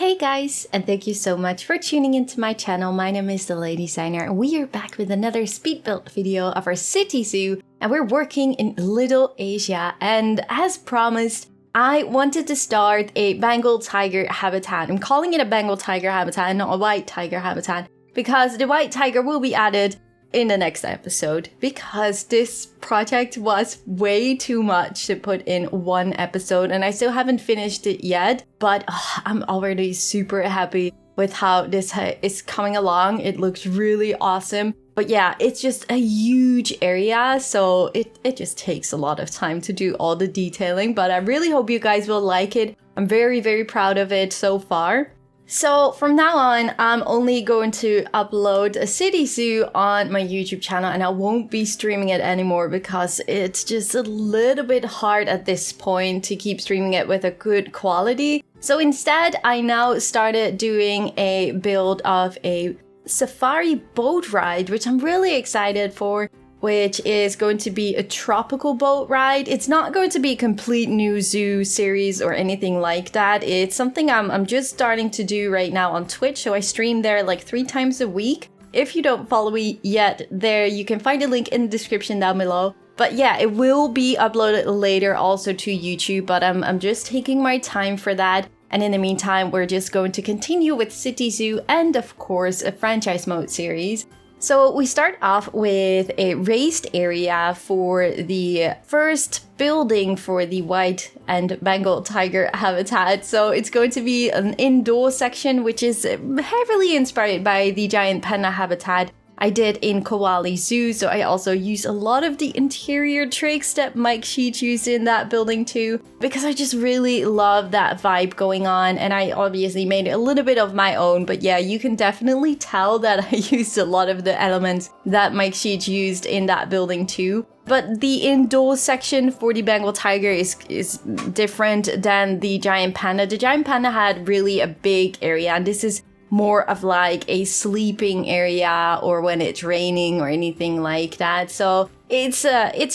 Hey guys, and thank you so much for tuning into my channel. My name is DeLadysigner, and we are back with another speed build video of our city zoo, and we're working in Little Asia. And as promised, I wanted to start a Bengal Tiger Habitat. I'm calling it a Bengal Tiger Habitat and not a White Tiger Habitat because the White Tiger will be added in the next episode, because this project was way too much to put in one episode and I still haven't finished it yet, but I'm already super happy with how this is coming along. It looks really awesome, but yeah, it's just a huge area, so it just takes a lot of time to do all the detailing, but I really hope you guys will like it. I'm very proud of it so far. So from now on, I'm only going to upload a city zoo on my YouTube channel, and I won't be streaming it anymore because it's just a little bit hard at this point to keep streaming it with a good quality. So instead, I now started doing a build of a safari boat ride, which I'm really excited for, which is going to be a tropical boat ride. It's not going to be a complete new zoo series or anything like that. It's something I'm just starting to do right now on Twitch, so I stream there like 3 times a week. If you don't follow me yet there, you can find a link in the description down below. But yeah, it will be uploaded later also to YouTube, but I'm just taking my time for that. And in the meantime, we're just going to continue with City Zoo and of course a franchise mode series. So we start off with a raised area for the first building for the White and Bengal Tiger Habitat. So it's going to be an indoor section, which is heavily inspired by the giant panda habitat I did in Kowali Zoo. So I also use a lot of the interior tricks that Mike Sheech used in that building too, because I just really love that vibe going on. And I obviously made a little bit of my own, but yeah, you can definitely tell that I used a lot of the elements that Mike Sheech used in that building too. But the indoor section for the Bengal Tiger is different than the giant panda. The giant panda had really a big area, and this is more of like a sleeping area or when it's raining or anything like that. So it's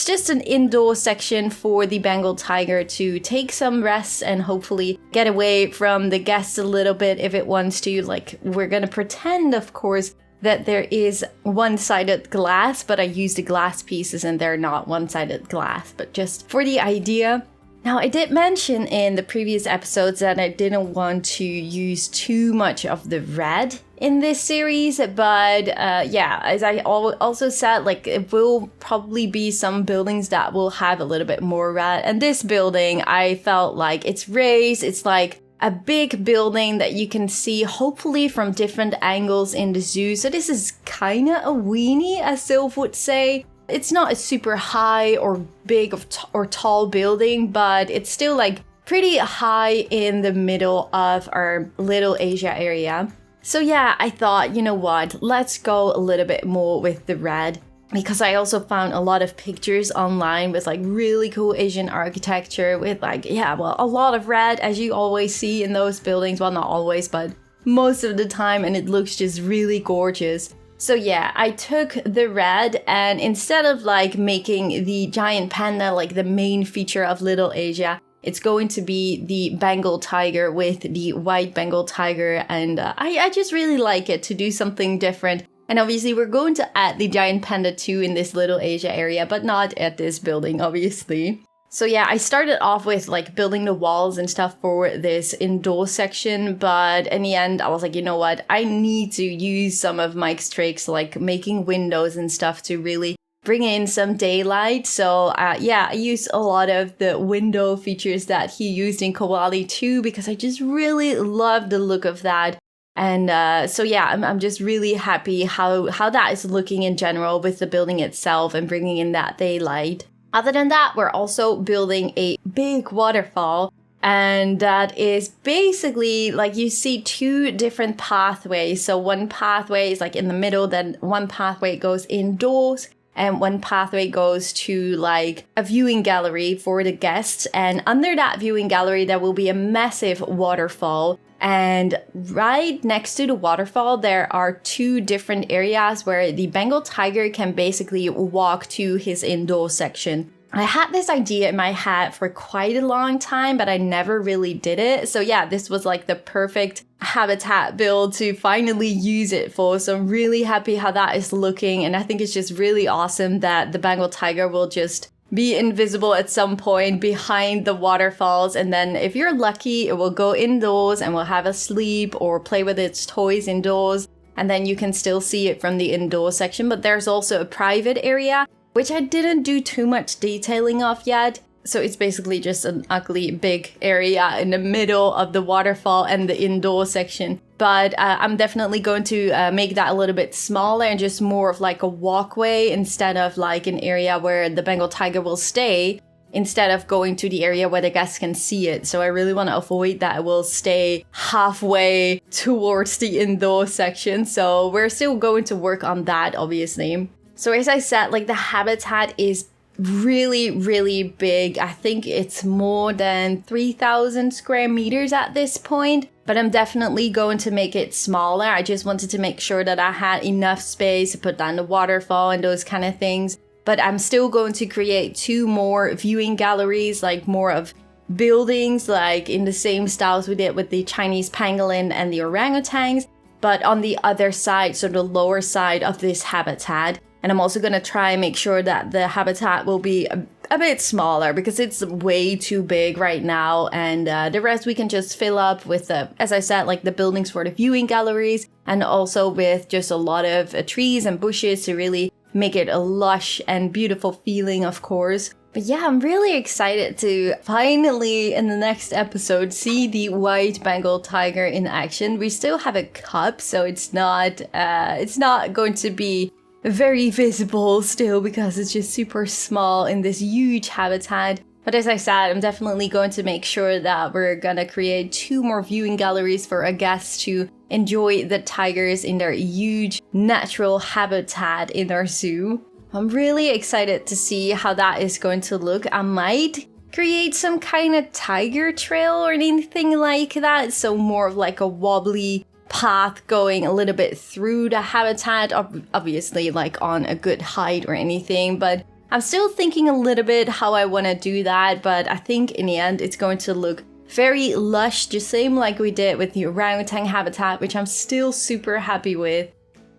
just an indoor section for the Bengal Tiger to take some rest and hopefully get away from the guests a little bit if it wants to. Like, we're gonna pretend, of course, that there is one-sided glass, but I use the glass pieces and they're not one-sided glass, but just for the idea. Now, I did mention in the previous episodes that I didn't want to use too much of the red in this series, but yeah, as I also said, like, it will probably be some buildings that will have a little bit more red. And this building, I felt like it's raised, it's like a big building that you can see hopefully from different angles in the zoo. So this is kind of a weenie, as Sylph would say. It's not a super high or big or tall building, but it's still like pretty high in the middle of our Little Asia area. So yeah, I thought, you know what, let's go a little bit more with the red, because I also found a lot of pictures online with like really cool Asian architecture with like, yeah, well, a lot of red, as you always see in those buildings. Well, not always, but most of the time, and it looks just really gorgeous. So yeah, I took the red, and instead of like making the giant panda like the main feature of Little Asia, it's going to be the Bengal Tiger with the White Bengal Tiger, and I just really like it to do something different. And obviously we're going to add the giant panda too in this Little Asia area, but not at this building, obviously. So yeah, I started off with like building the walls and stuff for this indoor section, but in the end I was like, you know what, I need to use some of Mike's tricks, like making windows and stuff, to really bring in some daylight. So yeah, I used a lot of the window features that he used in Kowali too, because I just really love the look of that. And so yeah, I'm just really happy how that is looking in general with the building itself and bringing in that daylight. Other than that, we're also building a big waterfall, and that is basically like you see 2 different pathways. So one pathway is like in the middle, then one pathway goes indoors, and one pathway goes to like a viewing gallery for the guests. And under that viewing gallery, there will be a massive waterfall. And right next to the waterfall, there are 2 different areas where the Bengal Tiger can basically walk to his indoor section. I had this idea in my head for quite a long time, but I never really did it. So yeah, this was like the perfect habitat build to finally use it for. So I'm really happy how that is looking. And I think it's just really awesome that the Bengal tiger will just be invisible at some point behind the waterfalls. And then if you're lucky, it will go indoors and will have a sleep or play with its toys indoors. And then you can still see it from the indoor section. But there's also a private area, which I didn't do too much detailing of yet. So it's basically just an ugly big area in the middle of the waterfall and the indoor section. But I'm definitely going to make that a little bit smaller and just more of like a walkway instead of like an area where the Bengal tiger will stay, instead of going to the area where the guests can see it. So I really want to avoid that it will stay halfway towards the indoor section. So we're still going to work on that, obviously. So as I said, like the habitat is really, really big. I think it's more than 3,000 square meters at this point, but I'm definitely going to make it smaller. I just wanted to make sure that I had enough space to put down the waterfall and those kind of things. But I'm still going to create 2 more viewing galleries, like more of buildings, like in the same styles we did with the Chinese pangolin and the orangutans, but on the other side, so the lower side of this habitat. And I'm also going to try and make sure that the habitat will be a bit smaller because it's way too big right now. And the rest we can just fill up with, as I said, like the buildings for the viewing galleries, and also with just a lot of trees and bushes to really make it a lush and beautiful feeling, of course. But yeah, I'm really excited to finally, in the next episode, see the White Bengal Tiger in action. We still have a cub, so it's not going to be very visible still because it's just super small in this huge habitat. But as I said, I'm definitely going to make sure that we're gonna create 2 more viewing galleries for our guests to enjoy the tigers in their huge natural habitat in our zoo. I'm really excited to see how that is going to look. I might create some kind of tiger trail or anything like that, so more of like a wobbly path going a little bit through the habitat, obviously like on a good height or anything, but I'm still thinking a little bit how I want to do that. But I think in the end it's going to look very lush, just same like we did with the orangutan habitat, which I'm still super happy with.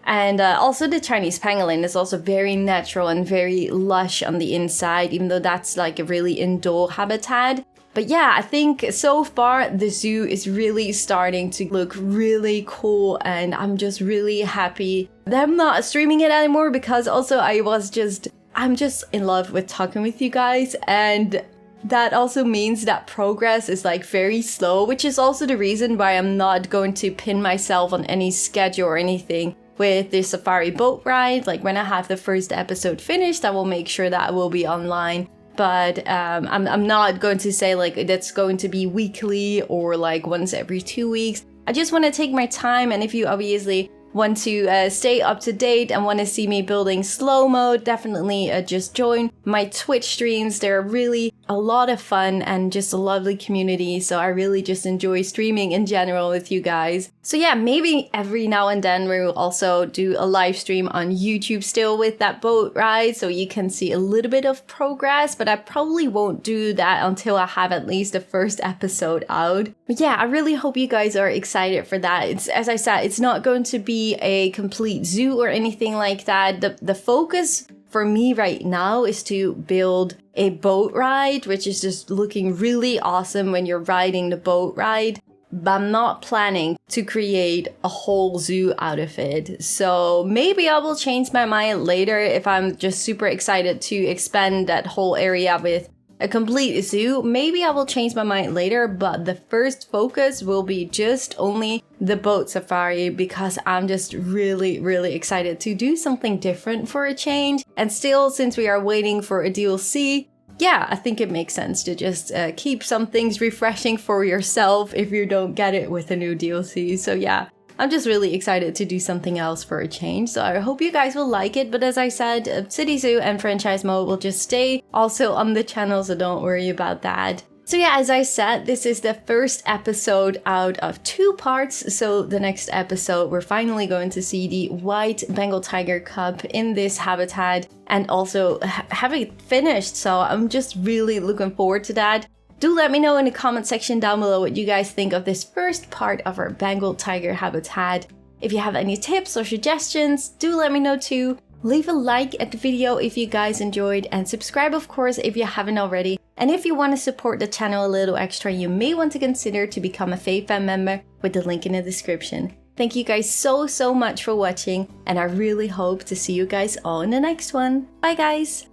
And also the Chinese pangolin is also very natural and very lush on the inside, even though that's like a really indoor habitat. But yeah, I think so far the zoo is really starting to look really cool, and I'm just really happy that I'm not streaming it anymore, because also I'm just in love with talking with you guys, and that also means that progress is like very slow, which is also the reason why I'm not going to pin myself on any schedule or anything with the safari boat ride. Like when I have the first episode finished, I will make sure that it will be online. But I'm not going to say like that's going to be weekly or like once every 2 weeks. I just want to take my time, and if you obviously want to stay up to date and want to see me building slow-mo, definitely just join my Twitch streams. They're really a lot of fun and just a lovely community, so I really just enjoy streaming in general with you guys. So yeah, maybe every now and then we will also do a live stream on YouTube still with that boat ride, so you can see a little bit of progress, but I probably won't do that until I have at least the first episode out. But yeah, I really hope you guys are excited for that. It's, as I said, it's not going to be a complete zoo or anything like that. The focus for me right now is to build a boat ride, which is just looking really awesome when you're riding the boat ride. But I'm not planning to create a whole zoo out of it. So maybe I will change my mind later if I'm just super excited to expand that whole area with a complete zoo. Maybe I will change my mind later, but the first focus will be just only the boat safari, because I'm just really, really excited to do something different for a change. And still, since we are waiting for a DLC, yeah, I think it makes sense to just keep some things refreshing for yourself if you don't get it with a new DLC. So yeah, I'm just really excited to do something else for a change. So I hope you guys will like it. But as I said, City Zoo and Franchise Mode will just stay also on the channel, so don't worry about that. So yeah, as I said, this is the first episode out of 2 parts. So the next episode, we're finally going to see the White Bengal Tiger cub in this habitat and also have it finished. So I'm just really looking forward to that. Do let me know in the comment section down below what you guys think of this first part of our Bengal Tiger habitat. If you have any tips or suggestions, do let me know too. Leave a like at the video if you guys enjoyed and subscribe of course if you haven't already. And if you want to support the channel a little extra, you may want to consider to become a Fay Fam member with the link in the description. Thank you guys so much for watching, and I really hope to see you guys all in the next one. Bye guys!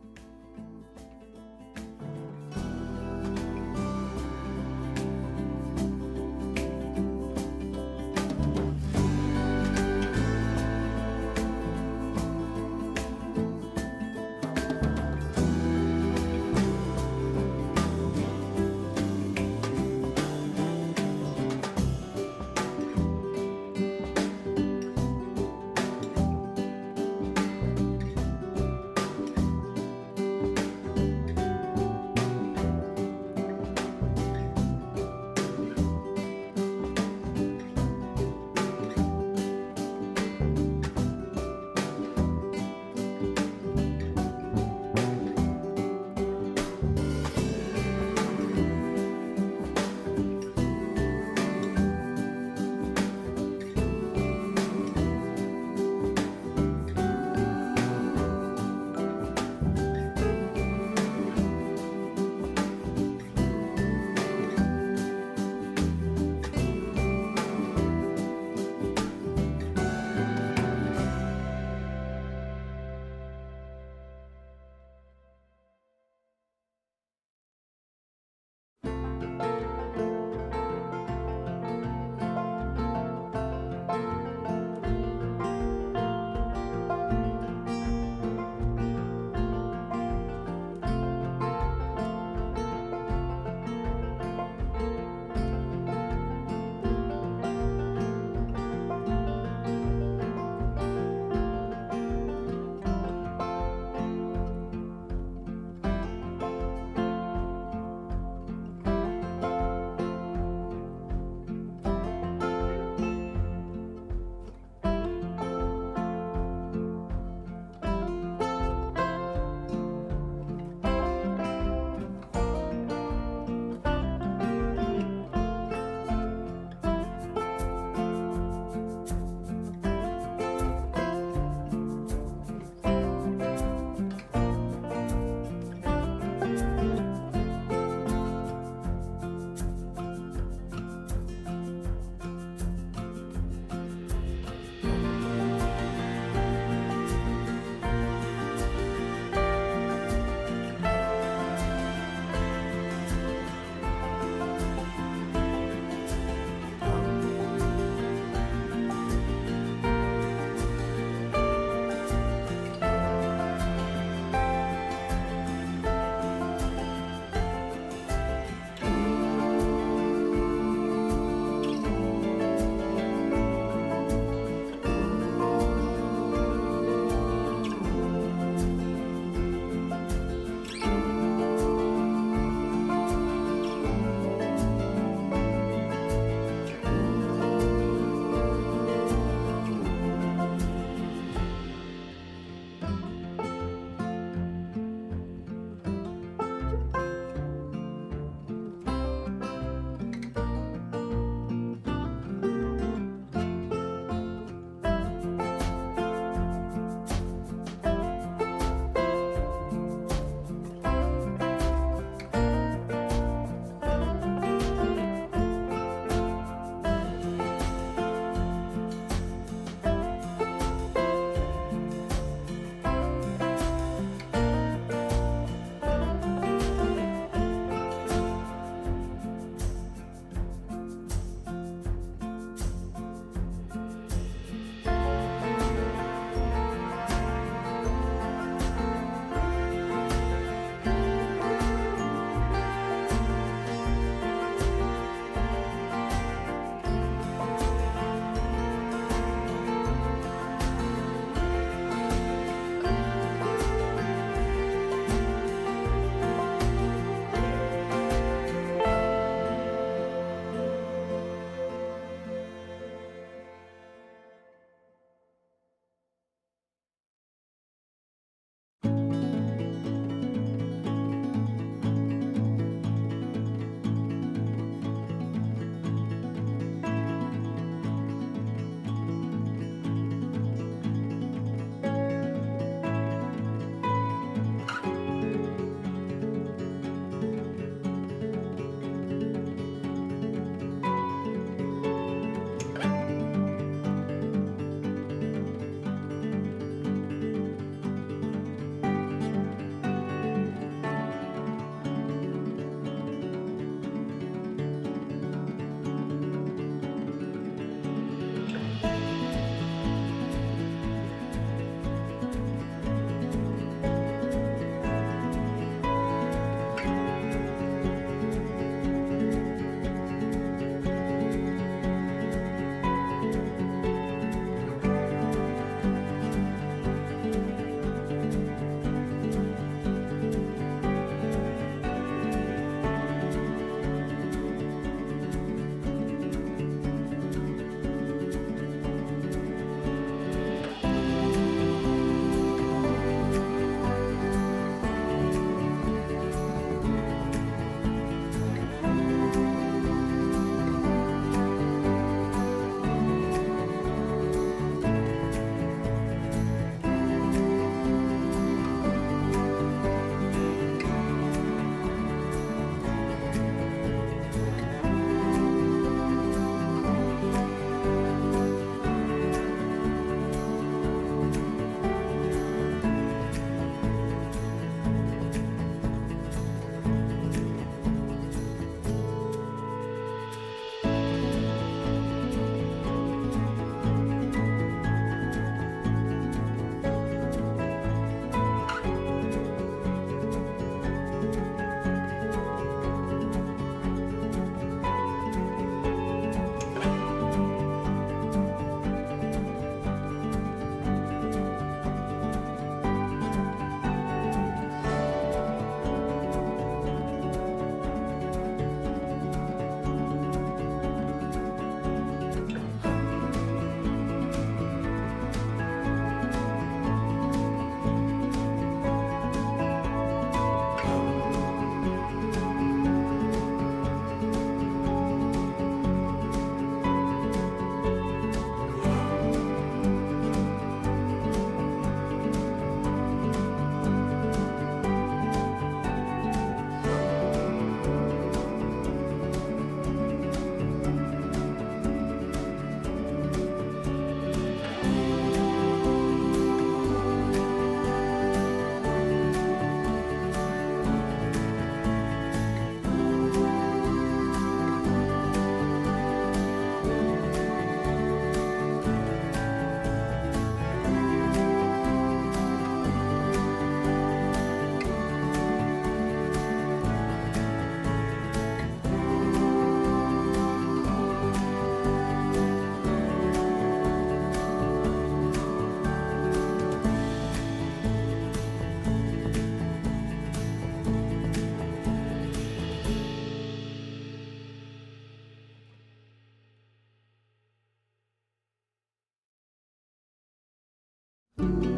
you.